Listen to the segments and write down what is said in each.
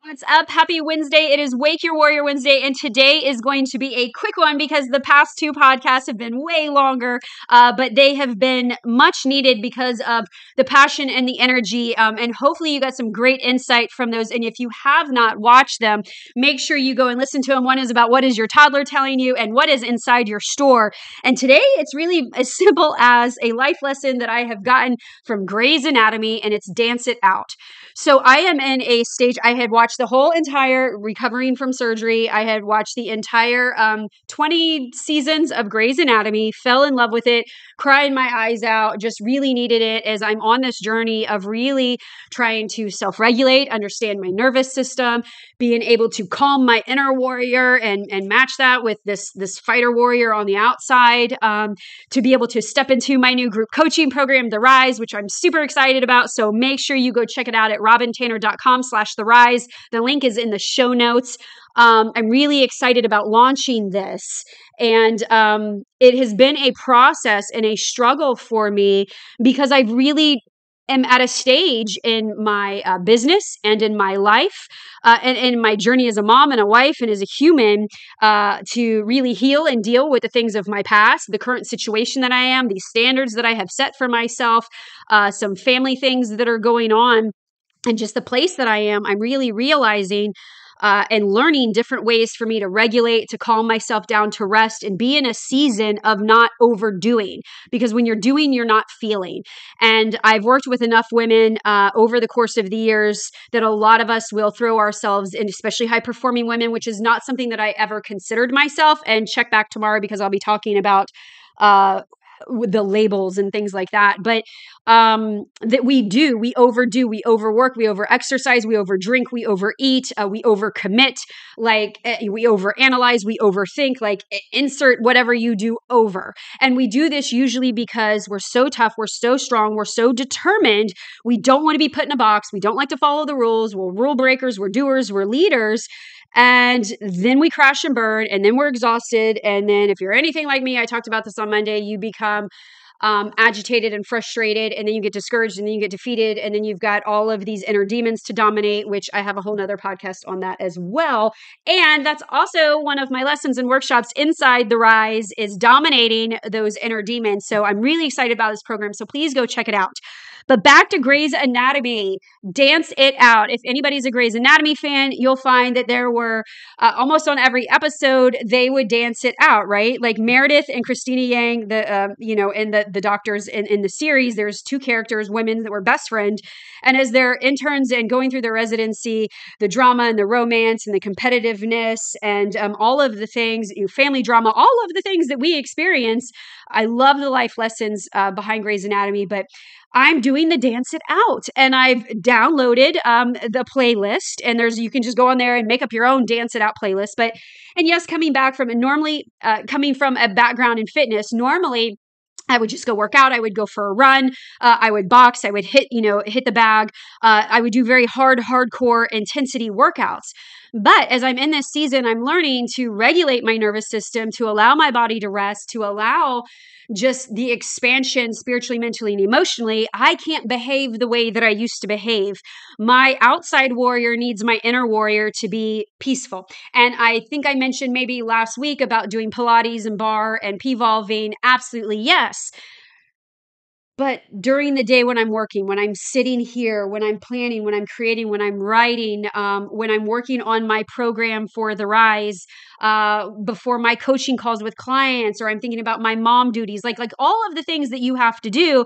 What's up? Happy Wednesday. It is Wake Your Warrior Wednesday, and today is going to be a quick one because the past two podcasts have been way longer, but they have been much needed because of the passion and the energy, and hopefully you got some great insight from those. And if you have not watched them, make sure you go and listen to them. One is about what is your toddler telling you and what is inside your store. And today it's really as simple as a life lesson that I have gotten from Grey's Anatomy, and it's dance it out. So I am in a stage, I had watched the whole entire recovering from surgery. I had watched the entire 20 seasons of Grey's Anatomy, fell in love with it, crying my eyes out, just really needed it as I'm on this journey of really trying to self-regulate, understand my nervous system, being able to calm my inner warrior and match that with this fighter warrior on the outside, to be able to step into my new group coaching program, The Rise, which I'm super excited about. So make sure you go check it out at robyntanner.com/The Rise. The link is in the show notes. I'm really excited about launching this. And it has been a process and a struggle for me because I really am at a stage in my business and in my life and in my journey as a mom and a wife and as a human to really heal and deal with the things of my past, the current situation that I am, these standards that I have set for myself, some family things that are going on. And just the place that I am, I'm really realizing and learning different ways for me to regulate, to calm myself down, to rest, and be in a season of not overdoing. Because when you're doing, you're not feeling. And I've worked with enough women over the course of the years that a lot of us will throw ourselves in, especially high performing women, which is not something that I ever considered myself. And check back tomorrow because I'll be talking about the labels and things like that. But that we overdo, we overwork, we overexercise, we overdrink, we overeat, we overcommit, we overanalyze, we overthink, insert whatever you do over. And we do this usually because we're so tough, we're so strong, we're so determined. We don't want to be put in a box. We don't like to follow the rules. We're rule breakers, we're doers, we're leaders. And then we crash and burn, and then we're exhausted. And then if you're anything like me, I talked about this on Monday, you become agitated and frustrated, and then you get discouraged, and then you get defeated, and then you've got all of these inner demons to dominate, which I have a whole nother podcast on that as well. And that's also one of my lessons and workshops inside The Rise is dominating those inner demons. So I'm really excited about this program. So please go check it out. But back to Grey's Anatomy, dance it out. If anybody's a Grey's Anatomy fan, you'll find that there were almost on every episode, they would dance it out, right? Like Meredith and Christina Yang, in the doctors in the series, there's two characters, women that were best friends. And as they're interns and going through their residency, the drama and the romance and the competitiveness and all of the things, family drama, all of the things that we experience. I love the life lessons behind Grey's Anatomy, but I'm doing the dance it out, and I've downloaded the playlist, and you can just go on there and make up your own dance it out playlist. And yes, coming from a background in fitness, normally I would just go work out. I would go for a run. I would box. I would hit the bag. I would do very hardcore intensity workouts. But as I'm in this season, I'm learning to regulate my nervous system, to allow my body to rest, to allow just the expansion spiritually, mentally, and emotionally. I can't behave the way that I used to behave. My outside warrior needs my inner warrior to be peaceful. And I think I mentioned maybe last week about doing Pilates and bar and P-volving. Absolutely, yes. But during the day when I'm working, when I'm sitting here, when I'm planning, when I'm creating, when I'm writing, when I'm working on my program for The Rise, before my coaching calls with clients, or I'm thinking about my mom duties, like all of the things that you have to do,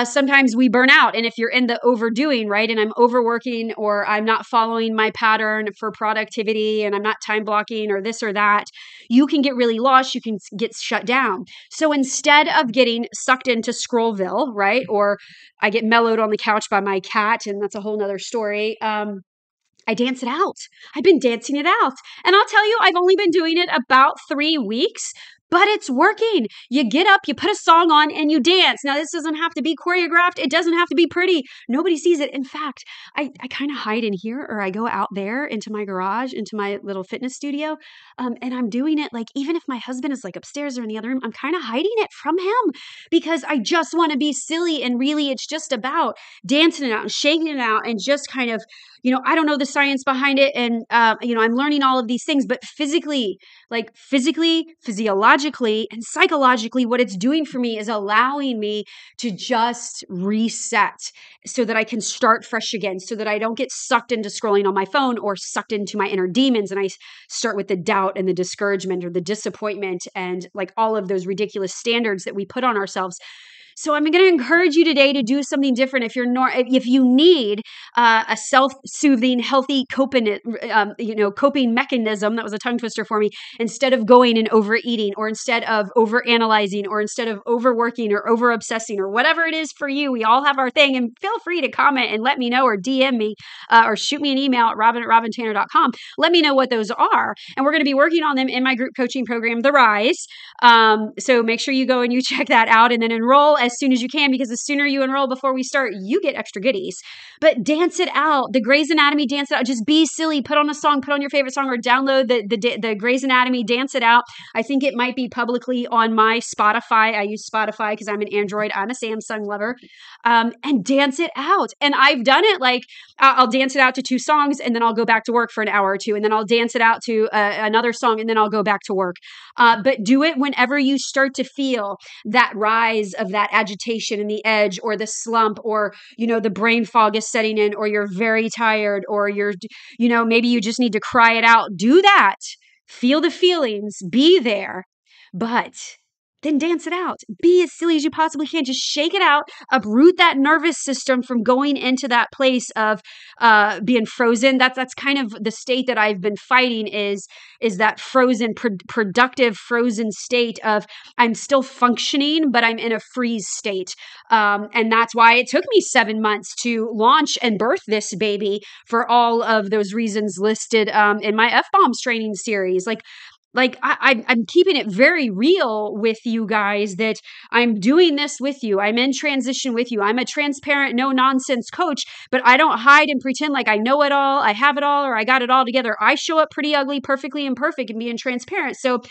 sometimes we burn out. And if you're in the overdoing, right, and I'm overworking, or I'm not following my pattern for productivity, and I'm not time blocking or this or that, you can get really lost. You can get shut down. So instead of getting sucked into Scrollville, right, or I get mellowed on the couch by my cat, and that's a whole nother story, I dance it out. I've been dancing it out. And I'll tell you, I've only been doing it about 3 weeks, but it's working. You get up, you put a song on, and you dance. Now, this doesn't have to be choreographed. It doesn't have to be pretty. Nobody sees it. In fact, I kind of hide in here, or I go out there into my garage, into my little fitness studio, and I'm doing it like, even if my husband is like upstairs or in the other room, I'm kind of hiding it from him because I just want to be silly. And really, it's just about dancing it out and shaking it out and just kind of, I don't know the science behind it. And, I'm learning all of these things, but physically, physiologically, and psychologically, what it's doing for me is allowing me to just reset so that I can start fresh again, so that I don't get sucked into scrolling on my phone or sucked into my inner demons. And I start with the doubt and the discouragement or the disappointment and like all of those ridiculous standards that we put on ourselves. So I'm going to encourage you today to do something different. If you need a self-soothing, healthy coping mechanism, that was a tongue twister for me, instead of going and overeating, or instead of overanalyzing, or instead of overworking or over-obsessing, or whatever it is for you, we all have our thing. And feel free to comment and let me know, or DM me, or shoot me an email at robyn@robyntanner.com. Let me know what those are. And we're going to be working on them in my group coaching program, The Rise. So make sure you go and you check that out, and then enroll as soon as you can, because the sooner you enroll before we start, you get extra goodies. But dance it out. The Grey's Anatomy, dance it out. Just be silly. Put on a song, put on your favorite song, or download the Grey's Anatomy, dance it out. I think it might be publicly on my Spotify. I use Spotify because I'm an Android. I'm a Samsung lover. And dance it out. And I've done it like, I'll dance it out to 2 songs, and then I'll go back to work for an hour or 2. And then I'll dance it out to another song, and then I'll go back to work. But do it whenever you start to feel that rise of that agitation and the edge, or the slump, or, the brain fog is setting in, or you're very tired, or maybe you just need to cry it out. Do that. Feel the feelings, be there, but then dance it out. Be as silly as you possibly can. Just shake it out. Uproot that nervous system from going into that place of being frozen. That's kind of the state that I've been fighting, is that frozen, productive frozen state of, I'm still functioning, but I'm in a freeze state. And that's why it took me 7 months to launch and birth this baby, for all of those reasons listed in my F-Bombs training series. I'm keeping it very real with you guys, that I'm doing this with you. I'm in transition with you. I'm a transparent, no nonsense coach, but I don't hide and pretend like I know it all, I have it all, or I got it all together. I show up pretty ugly, perfectly imperfect, and being transparent. So,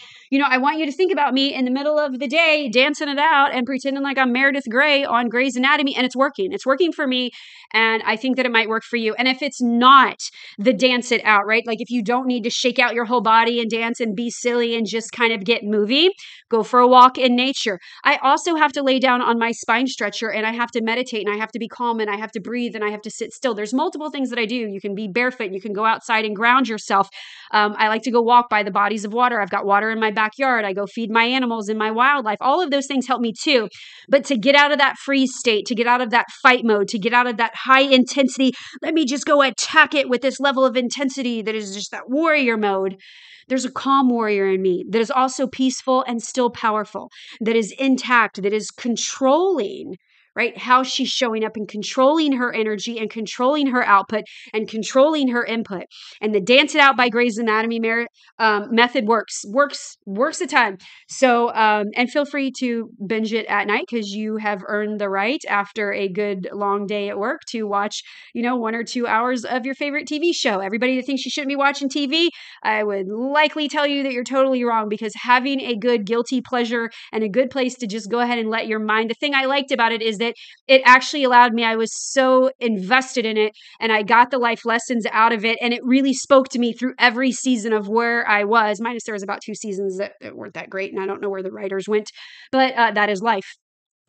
I want you to think about me in the middle of the day, dancing it out and pretending like I'm Meredith Grey on Grey's Anatomy, and it's working. It's working for me, and I think that it might work for you. And if it's not the dance it out, right? Like if you don't need to shake out your whole body and dance and be silly and just kind of get movie, go for a walk in nature. I also have to lay down on my spine stretcher, and I have to meditate, and I have to be calm, and I have to breathe, and I have to sit still. There's multiple things that I do. You can be barefoot. You can go outside and ground yourself. I like to go walk by the bodies of water. I've got water in my backyard. I go feed my animals and my wildlife. All of those things help me too. But to get out of that freeze state, to get out of that fight mode, to get out of that high intensity, let me just go attack it with this level of intensity that is just that warrior mode. There's a calm warrior in me that is also peaceful and still powerful, that is intact, that is controlling, right? How she's showing up, and controlling her energy, and controlling her output, and controlling her input. And the Dance It Out by Grey's Anatomy method works a ton. So, and feel free to binge it at night, because you have earned the right, after a good long day at work, to watch, 1 or 2 hours of your favorite TV show. Everybody that thinks you shouldn't be watching TV, I would likely tell you that you're totally wrong, because having a good guilty pleasure and a good place to just go ahead and let your mind, the thing I liked about it is that it actually allowed me, I was so invested in it, and I got the life lessons out of it, and it really spoke to me through every season of where I was, minus there was about 2 seasons that weren't that great, and I don't know where the writers went, but that is life.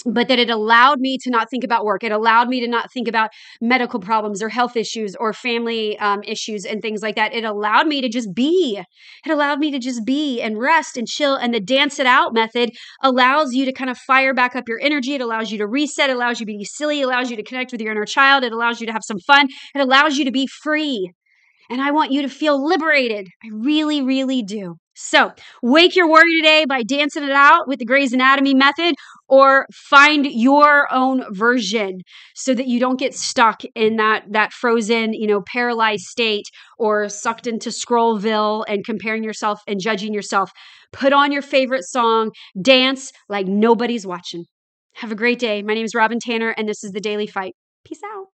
But that it allowed me to not think about work. It allowed me to not think about medical problems or health issues or family issues and things like that. It allowed me to just be. It allowed me to just be and rest and chill. And the Dance It Out method allows you to kind of fire back up your energy. It allows you to reset. It allows you to be silly. It allows you to connect with your inner child. It allows you to have some fun. It allows you to be free. And I want you to feel liberated. I really, really do. So, wake your warrior today by dancing it out with the Grey's Anatomy method, or find your own version so that you don't get stuck in that frozen, paralyzed state, or sucked into Scrollville and comparing yourself and judging yourself. Put on your favorite song, dance like nobody's watching. Have a great day. My name is Robyn Tanner, and this is The Daily Fight. Peace out.